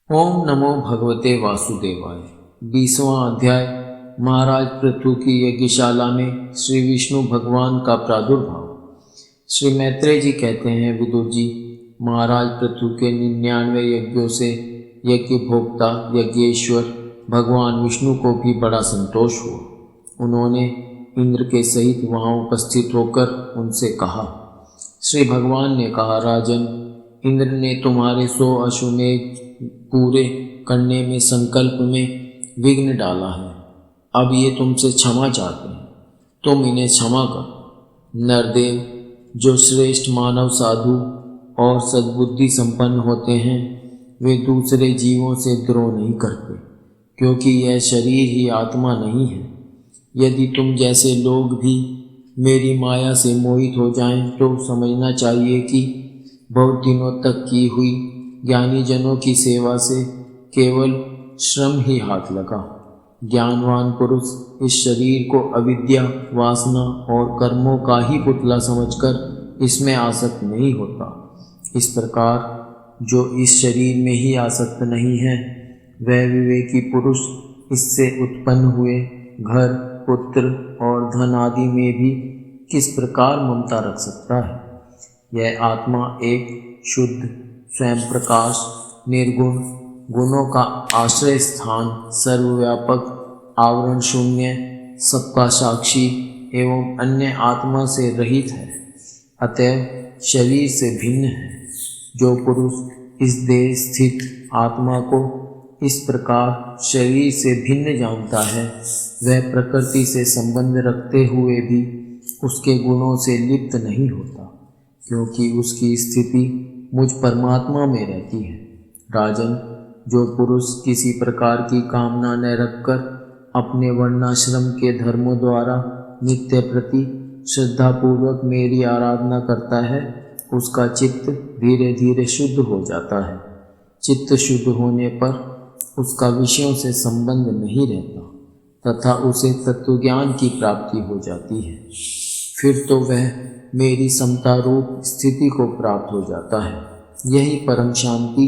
ओम नमो भगवते वासुदेवाय। 20वां अध्याय। महाराज पृथु की यज्ञशाला में श्री विष्णु भगवान का प्रादुर्भाव। श्री मैत्रेय जी कहते हैं, विदुर जी, महाराज पृथु के 99 यज्ञों से यज्ञ भोक्ता यज्ञेश्वर भगवान विष्णु को भी बड़ा संतोष हुआ। उन्होंने इंद्र के सहित वहाँ उपस्थित होकर उनसे कहा। श्री भगवान ने कहा, राजन, इंद्र ने तुम्हारे 100 अश्वमेध पूरे करने में संकल्प में विघ्न डाला है। अब ये तुमसे क्षमा चाहते हैं, तुम इन्हें क्षमा करो। नरदेव, जो श्रेष्ठ मानव साधु और सद्बुद्धि संपन्न होते हैं, वे दूसरे जीवों से द्रोह नहीं करते, क्योंकि यह शरीर ही आत्मा नहीं है। यदि तुम जैसे लोग भी मेरी माया से मोहित हो जाएं, तो समझना चाहिए कि बहुत दिनों तक की हुई ज्ञानी जनों की सेवा से केवल श्रम ही हाथ लगा। ज्ञानवान पुरुष इस शरीर को अविद्या, वासना और कर्मों का ही पुतला समझकर इसमें आसक्त नहीं होता। इस प्रकार जो इस शरीर में ही आसक्त नहीं है, वह विवेकी पुरुष इससे उत्पन्न हुए घर, पुत्र और धन आदि में भी किस प्रकार ममता रख सकता है। यह आत्मा एक शुद्ध, स्वयं प्रकाश, निर्गुण, गुणों का आश्रय स्थान, सर्वव्यापक, आवरण शून्य, सबका साक्षी एवं अन्य आत्मा से रहित है, अतएव शरीर से भिन्न है। जो पुरुष इस देह स्थित आत्मा को इस प्रकार शरीर से भिन्न जानता है, वह प्रकृति से संबंध रखते हुए भी उसके गुणों से लिप्त नहीं होता, क्योंकि उसकी स्थिति मुझ परमात्मा में रहती है। राजन, जो पुरुष किसी प्रकार की कामना न रखकर अपने वर्णाश्रम के धर्मों द्वारा नित्य प्रति श्रद्धापूर्वक मेरी आराधना करता है, उसका चित्त धीरे धीरे शुद्ध हो जाता है। चित्त शुद्ध होने पर उसका विषयों से संबंध नहीं रहता तथा उसे तत्वज्ञान की प्राप्ति हो जाती है। फिर तो वह मेरी समता रूप स्थिति को प्राप्त हो जाता है। यही परम शांति,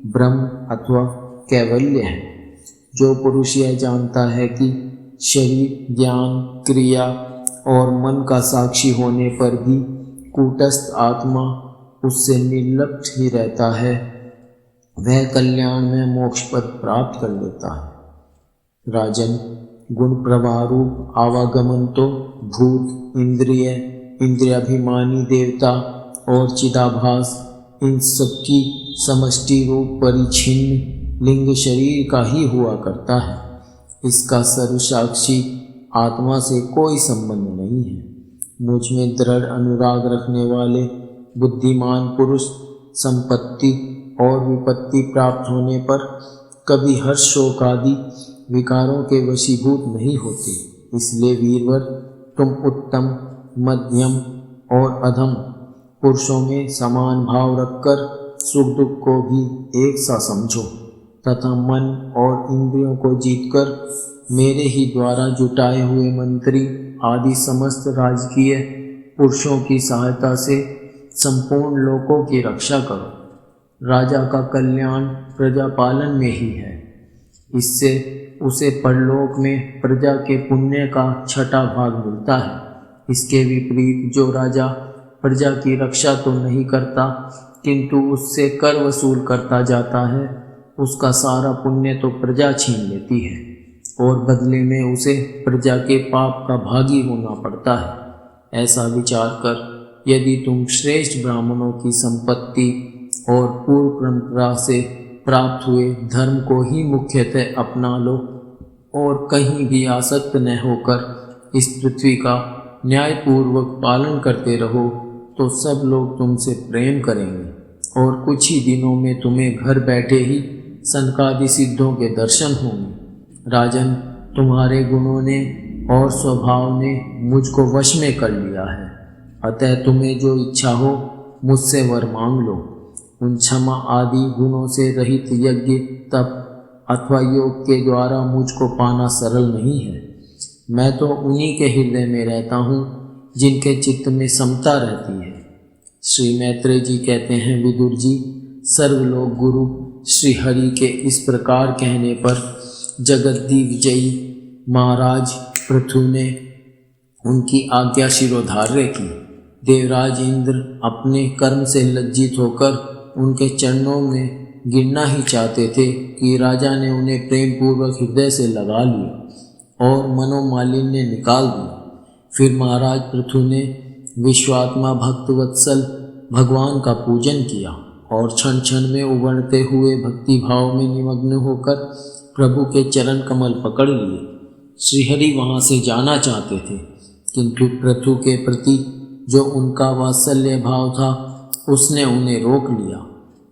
ब्रह्म अथवा कैवल्य है। जो पुरुष यह जानता है कि शरीर, ज्ञान, क्रिया और मन का साक्षी होने पर भी कूटस्थ आत्मा उससे निर्लिप्त ही रहता है, वह कल्याण में मोक्ष पद प्राप्त कर लेता है। राजन, गुण प्रवाह रूप आवागमन तो भूत, इंद्रिय, इंद्रियाभिमानी देवता और चिदाभास, इन सबकी समष्टि रूप परिच्छिन्न लिंग शरीर का ही हुआ करता है। इसका सर्वसाक्षी आत्मा से कोई संबंध नहीं है। मुझ में दृढ़ अनुराग रखने वाले बुद्धिमान पुरुष संपत्ति और विपत्ति प्राप्त होने पर कभी हर्ष, शोक आदि विकारों के वशीभूत नहीं होते। इसलिए वीरवर, तुम उत्तम, मध्यम और अधम पुरुषों में समान भाव रखकर सुख दुख को भी एक सा समझो तथा मन और इंद्रियों को जीतकर मेरे ही द्वारा जुटाए हुए मंत्री आदि समस्त राजकीय पुरुषों की सहायता से संपूर्ण लोकों की रक्षा करो। राजा का कल्याण प्रजा पालन में ही है। इससे उसे परलोक में प्रजा के पुण्य का 6वां भाग मिलता है। इसके विपरीत जो राजा प्रजा की रक्षा तो नहीं करता, किंतु उससे कर वसूल करता जाता है, उसका सारा पुण्य तो प्रजा छीन लेती है और बदले में उसे प्रजा के पाप का भागी होना पड़ता है। ऐसा विचार कर यदि तुम श्रेष्ठ ब्राह्मणों की संपत्ति और पूर्व परंपरा से प्राप्त हुए धर्म को ही मुख्यतः अपना लो और कहीं भी आसक्त न होकर इस पृथ्वी का न्यायपूर्वक पालन करते रहो, तो सब लोग तुमसे प्रेम करेंगे और कुछ ही दिनों में तुम्हें घर बैठे ही सनकादि सिद्धों के दर्शन होंगे। राजन, तुम्हारे गुणों ने और स्वभाव ने मुझको वश में कर लिया है, अतः तुम्हें जो इच्छा हो मुझसे वर मांग लो। उन क्षमा आदि गुणों से रहित यज्ञ, तप अथवा योग के द्वारा मुझको पाना सरल नहीं है। मैं तो उन्हीं के हृदय में रहता हूँ जिनके चित्त में समता रहती है। श्री मैत्रेय जी कहते हैं, विदुर जी, सर्वलोक गुरु श्री हरि के इस प्रकार कहने पर जगद्दिग्विजयी महाराज पृथु ने उनकी आज्ञा शिरोधार्य की। देवराज इंद्र अपने कर्म से लज्जित होकर उनके चरणों में गिरना ही चाहते थे कि राजा ने उन्हें प्रेम पूर्वक हृदय से लगा लिया और मनोमालिन्य निकाल दिया। फिर महाराज पृथु ने विश्वात्मा भक्तवत्सल भगवान का पूजन किया और क्षण क्षण में उबलते हुए भक्ति भाव में निमग्न होकर प्रभु के चरण कमल पकड़ लिए। श्रीहरि वहाँ से जाना चाहते थे, किंतु पृथु के प्रति जो उनका वात्सल्य भाव था उसने उन्हें रोक लिया।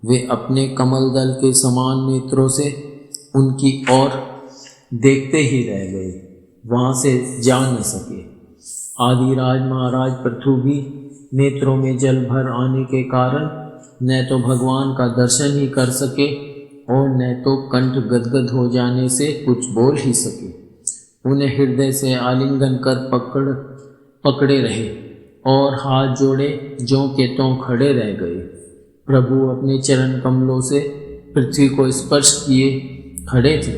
वे अपने कमल दल के समान नेत्रों से उनकी ओर देखते ही रह गए, वहाँ से जा न सके। आदिराज महाराज पृथु भी नेत्रों में जल भर आने के कारण न तो भगवान का दर्शन ही कर सके और न तो कंठ गदगद हो जाने से कुछ बोल ही सके। उन्हें हृदय से आलिंगन कर पकड़े रहे और हाथ जोड़े ज्यों के त्यों खड़े रह गए। प्रभु अपने चरण कमलों से पृथ्वी को स्पर्श किए खड़े थे।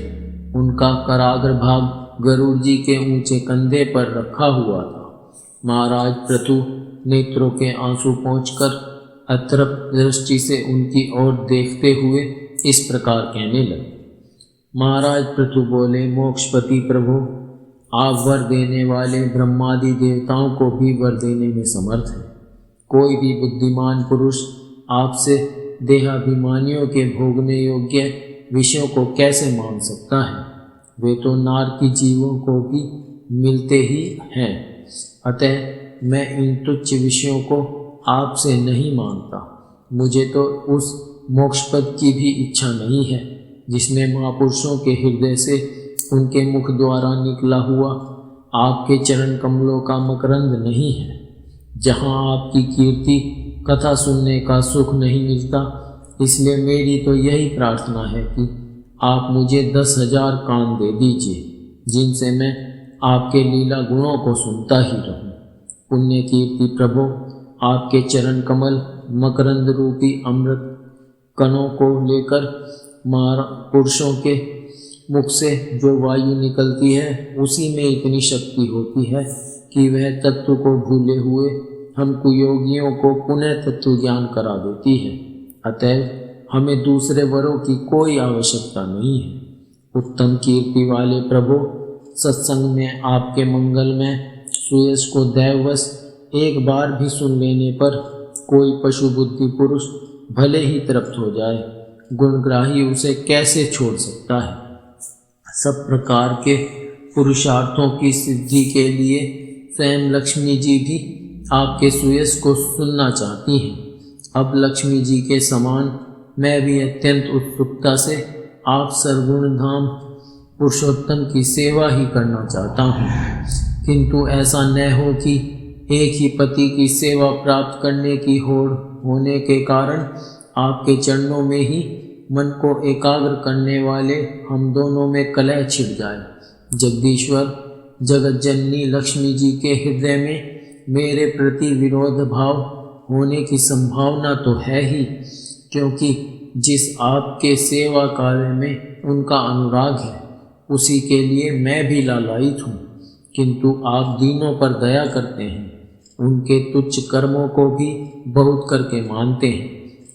उनका कराग्र भाग गरुड़ जी के ऊंचे कंधे पर रखा हुआ था। महाराज पृथु नेत्रों के आंसू पोंछकर अतृप्त दृष्टि से उनकी ओर देखते हुए इस प्रकार कहने लगे। महाराज पृथु बोले, मोक्षपति प्रभु, आप वर देने वाले ब्रह्मादि देवताओं को भी वर देने में समर्थ हैं। कोई भी बुद्धिमान पुरुष आपसे देहाभिमानियों के भोगने योग्य विषयों को कैसे मान सकता है? वे तो नारकी जीवों को भी मिलते ही हैं। अतः मैं इन तुच्छ विषयों को आपसे नहीं मांगता। मुझे तो उस मोक्षपद की भी इच्छा नहीं है जिसमें महापुरुषों के हृदय से उनके मुख द्वारा निकला हुआ आपके चरण कमलों का मकरंद नहीं है। जहाँ आपकी कीर्ति कथा सुनने का सुख नहीं मिलता, इसलिए मेरी तो यही प्रार्थना है कि आप मुझे 10,000 कान दे दीजिए, जिनसे मैं आपके लीला गुणों को सुनता ही रहूं। पुण्य कीर्ति प्रभु, आपके चरण कमल मकरंद रूपी अमृत कणों को लेकर पुरुषों के मुख से जो वायु निकलती है उसी में इतनी शक्ति होती है कि वह तत्व को भूले हुए हम कुयोगियों को पुनः तत्व ज्ञान करा देती है। अतएव हमें दूसरे वरों की कोई आवश्यकता नहीं है। उत्तम कीर्ति वाले प्रभु, सत्संग में आपके मंगल में सुयश को दैववश एक बार भी सुन लेने पर कोई पशु बुद्धि पुरुष भले ही तृप्त हो जाए, गुणग्राही उसे कैसे छोड़ सकता है। सब प्रकार के पुरुषार्थों की सिद्धि के लिए स्वयं लक्ष्मी जी भी आपके सुयश को सुनना चाहती हैं। अब लक्ष्मी जी के समान मैं भी अत्यंत उत्सुकता से आप सर्वगुण धाम पुरुषोत्तम की सेवा ही करना चाहता हूँ, किंतु ऐसा न हो कि एक ही पति की सेवा प्राप्त करने की होड़ होने के कारण आपके चरणों में ही मन को एकाग्र करने वाले हम दोनों में कलह छिड़ जाए। जगदीश्वर जगत जननी लक्ष्मी जी के हृदय में मेरे प्रति विरोध भाव होने की संभावना तो है ही, क्योंकि जिस आपके सेवा कार्य में उनका अनुराग है उसी के लिए मैं भी लालायित हूँ, किंतु आप दीनों पर दया करते हैं, उनके तुच्छ कर्मों को भी बहुत करके मानते हैं।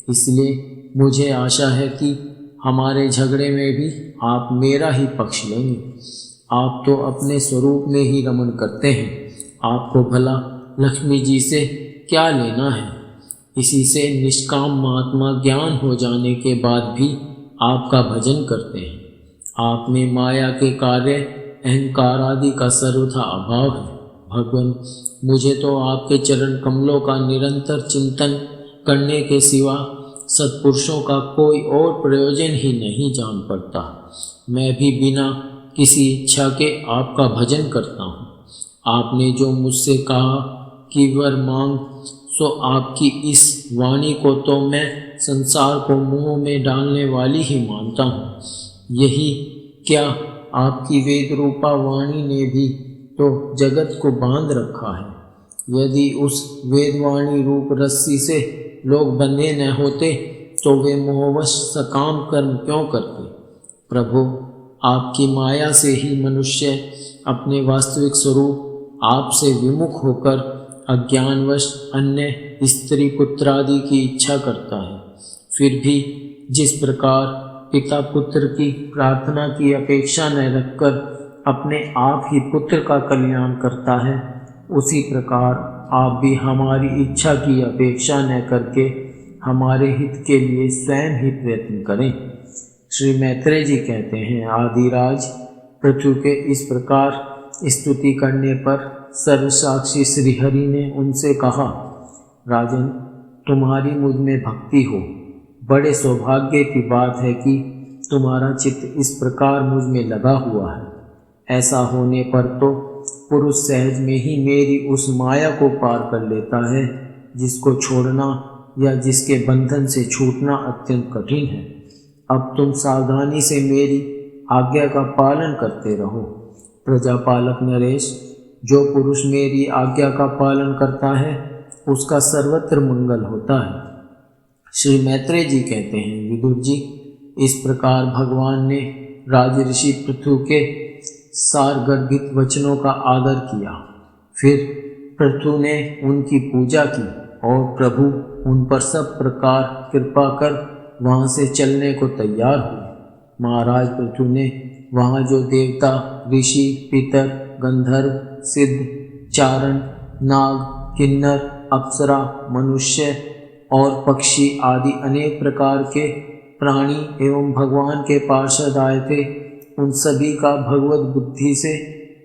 इसलिए मुझे आशा है कि हमारे झगड़े में भी आप मेरा ही पक्ष लेंगे। आप तो अपने स्वरूप में ही रमण करते हैं, आपको भला लक्ष्मी जी से क्या लेना है। इसी से निष्काम महात्मा ज्ञान हो जाने के बाद भी आपका भजन करते हैं। आप में माया के कार्य अहंकार आदि का सर्वथा अभाव है। भगवान, मुझे तो आपके चरण कमलों का निरंतर चिंतन करने के सिवा सत्पुरुषों का कोई और प्रयोजन ही नहीं जान पड़ता। मैं भी बिना किसी इच्छा के आपका भजन करता हूँ। आपने जो मुझसे कहा कि वर मांग, सो आपकी इस वाणी को तो मैं संसार को मुंह में डालने वाली ही मानता हूँ। यही क्या, आपकी वेद रूपा वाणी ने भी तो जगत को बांध रखा है। यदि उस वेदवाणी रूप रस्सी से लोग बंधे न होते तो वे मोहवश सकाम कर्म क्यों करते। प्रभु, आपकी माया से ही मनुष्य अपने वास्तविक स्वरूप आपसे विमुख होकर अज्ञानवश अन्य स्त्री पुत्रादि की इच्छा करता है। फिर भी जिस प्रकार पिता पुत्र की प्रार्थना की अपेक्षा न रखकर अपने आप ही पुत्र का कल्याण करता है, उसी प्रकार आप भी हमारी इच्छा की अपेक्षा न करके हमारे हित के लिए स्वयं ही प्रयत्न करें। श्री मैत्रेय जी कहते हैं, आदिराज पृथु के इस प्रकार स्तुति करने पर सर्वसाक्षी श्रीहरि ने उनसे कहा, राजन, तुम्हारी मुझ में भक्ति हो। बड़े सौभाग्य की बात है कि तुम्हारा चित्त इस प्रकार मुझ में लगा हुआ है। ऐसा होने पर तो पुरुष सहज में ही मेरी उस माया को पार कर लेता है जिसको छोड़ना या जिसके बंधन से छूटना अत्यंत कठिन है। अब तुम सावधानी से मेरी आज्ञा का पालन करते रहो। प्रजापालक नरेश, जो पुरुष मेरी आज्ञा का पालन करता है उसका सर्वत्र मंगल होता है। श्री मैत्रेय जी कहते हैं, विदुर जी, इस प्रकार भगवान ने राजऋषि पृथु के सारगर्भित वचनों का आदर किया। फिर पृथु ने उनकी पूजा की और प्रभु उन पर सब प्रकार कृपा कर वहाँ से चलने को तैयार हुए। महाराज पृथु ने वहाँ जो देवता, ऋषि, पितर, गंधर्व, सिद्ध, चारण, नाग, किन्नर, अप्सरा, मनुष्य और पक्षी आदि अनेक प्रकार के प्राणी एवं भगवान के पार्षद आए थे, उन सभी का भगवत बुद्धि से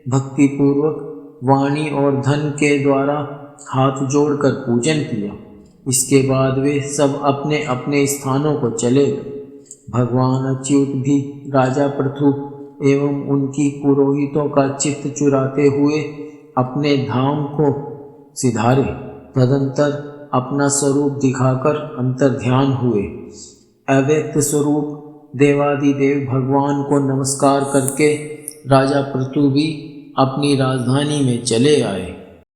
भक्तिपूर्वक वाणी और धन के द्वारा हाथ जोड़कर पूजन किया। इसके बाद वे सब अपने अपने स्थानों को चले गए। भगवान अच्युत भी राजा पृथु एवं उनकी पुरोहितों का चित्त चुराते हुए अपने धाम को सिधारे। तदंतर अपना स्वरूप दिखाकर अंतर्ध्यान हुए। अव्यक्त स्वरूप देवादिदेव भगवान को नमस्कार करके राजा पृथु भी अपनी राजधानी में चले आए।